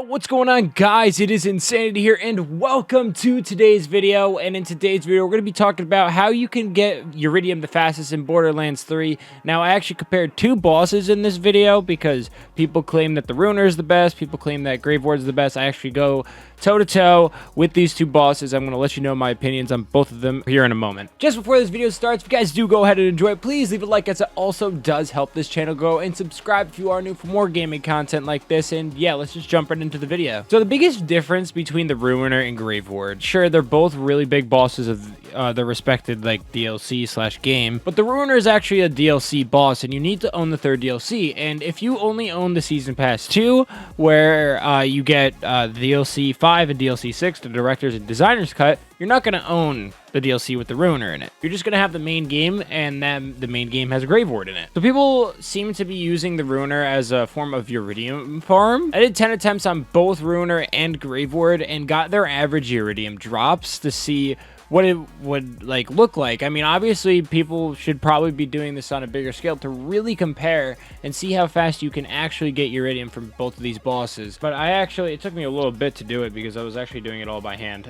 What's going on, guys? It is Insanity here, and welcome to today's video. And in today's video, we're going to be talking about how you can get ERIDIUM the fastest in Borderlands 3. Now, I actually compared two bosses in this video because people claim that the Ruiner is the best, people claim that Grave Ward is the best. I actually go toe-to-toe with these two bosses. I'm going to let you know my opinions on both of them here in a moment. Just before this video starts, if you guys do go ahead and enjoy it, please leave a like, as it also does help this channel grow, and subscribe if you are new for more gaming content like this. And yeah, let's just jump right into the video. So the biggest difference between the Ruiner and Grave Ward, sure, they're both really big bosses of their respected like DLC slash game, but the Ruiner is actually a DLC boss, and you need to own the third DLC. And if you only own the Season Pass 2, where you get DLC 5 and DLC 6, the Director's and Designer's Cut, you're not going to own the DLC with the Ruiner in it. You're just going to have the main game, and then the main game has a Grave Ward in it. So people seem to be using the Ruiner as a form of ERIDIUM farm. I did 10 attempts on both Ruiner and Grave Ward and got their average ERIDIUM drops to see what it would like look like. I mean, obviously people should probably be doing this on a bigger scale to really compare and see how fast you can actually get ERIDIUM from both of these bosses. But it took me a little bit to do it because I was actually doing it all by hand.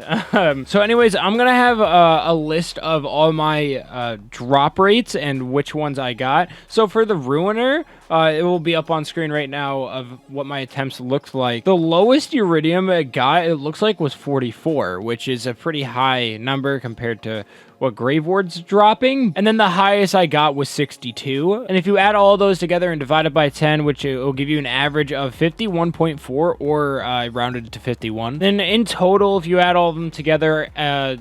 So anyways, I'm gonna have a list of all my drop rates and which ones I got. So for the Ruiner, it will be up on screen right now of what my attempts looked like. The lowest ERIDIUM I got, it looks like, was 44, which is a pretty high number compared to what Grave Ward's dropping. And then the highest I got was 62. And if you add all those together and divide it by 10, which it will give you an average of 51.4, or I rounded it to 51. Then in total, if you add all of them together,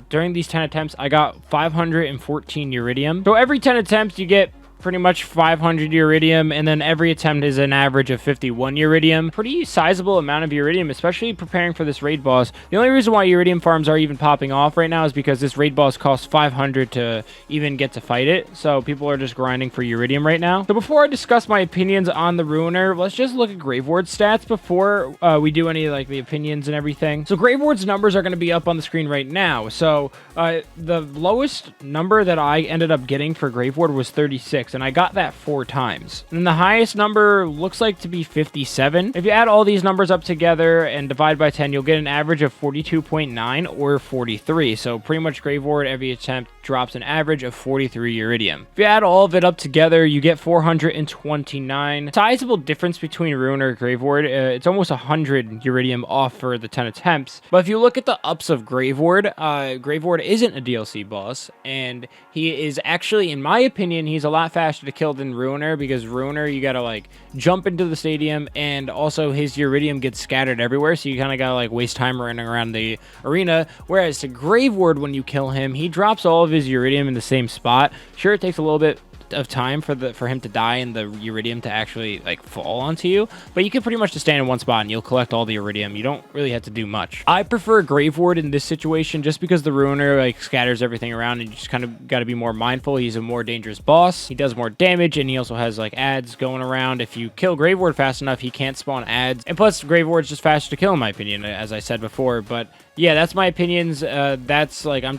during these 10 attempts, I got 514 ERIDIUM. So every 10 attempts, you get pretty much 500 ERIDIUM, and then every attempt is an average of 51 ERIDIUM. Pretty sizable amount of ERIDIUM, especially preparing for this raid boss. The only reason why ERIDIUM farms are even popping off right now is because this raid boss costs 500 to even get to fight it, so people are just grinding for ERIDIUM right now. So before I discuss my opinions on the Ruiner, let's just look at Grave Ward's stats before we do any like the opinions and everything. So Grave Ward's numbers are going to be up on the screen right now. So the lowest number that I ended up getting for Grave Ward was 36. And I got that 4 times. And the highest number looks like to be 57. If you add all these numbers up together and divide by 10, you'll get an average of 42.9 or 43. So pretty much Grave Ward, every attempt drops an average of 43 ERIDIUM. If you add all of it up together, you get 429. Sizable difference between Ruiner and Grave Ward. It's almost 100 ERIDIUM off for the 10 attempts. But if you look at the ups of Grave Ward isn't a DLC boss, and he is actually, in my opinion, he's a lot faster to kill than Ruiner, because Ruiner, you gotta like jump into the stadium, and also his ERIDIUM gets scattered everywhere, so you kind of gotta like waste time running around the arena. Whereas to Grave Ward, when you kill him, he drops all of his ERIDIUM in the same spot. Sure, it takes a little bit of time for him to die and the ERIDIUM to actually like fall onto you, but you can pretty much just stand in one spot and you'll collect all the ERIDIUM. You don't really have to do much. I prefer Grave Ward in this situation just because the Ruiner like scatters everything around, and you just kind of got to be more mindful. He's a more dangerous boss, he does more damage, and he also has like ads going around. If you kill Grave Ward fast enough, he can't spawn ads, and plus Grave Ward's just faster to kill in my opinion, as I said before. But yeah, that's my opinions. That's like, I'm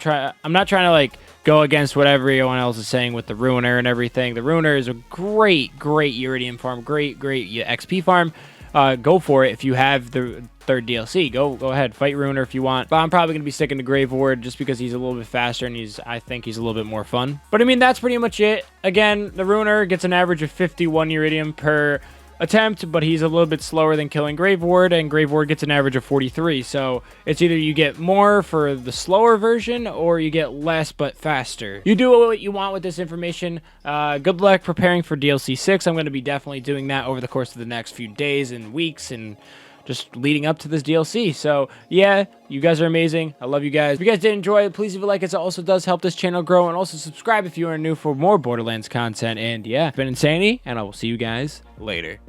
not trying to like go against what everyone else is saying with the Ruiner and everything. The Ruiner is a great ERIDIUM farm, great XP farm. Go for it if you have the third DLC. Go ahead, fight Ruiner if you want. But I'm probably gonna be sticking to Grave Ward just because he's a little bit faster, and I think he's a little bit more fun. But I mean, that's pretty much it. Again, the Ruiner gets an average of 51 ERIDIUM per attempt, but he's a little bit slower than killing Grave Ward, and Grave Ward gets an average of 43. So it's either you get more for the slower version, or you get less but faster. You do what you want with this information. Good luck preparing for DLC 6. I'm going to be definitely doing that over the course of the next few days and weeks, and just leading up to this DLC. So yeah, you guys are amazing. I love you guys. If you guys did enjoy it, please leave a like, as it also does help this channel grow, and also subscribe if you are new for more Borderlands content. And yeah, it's been Insanity, and I will see you guys later.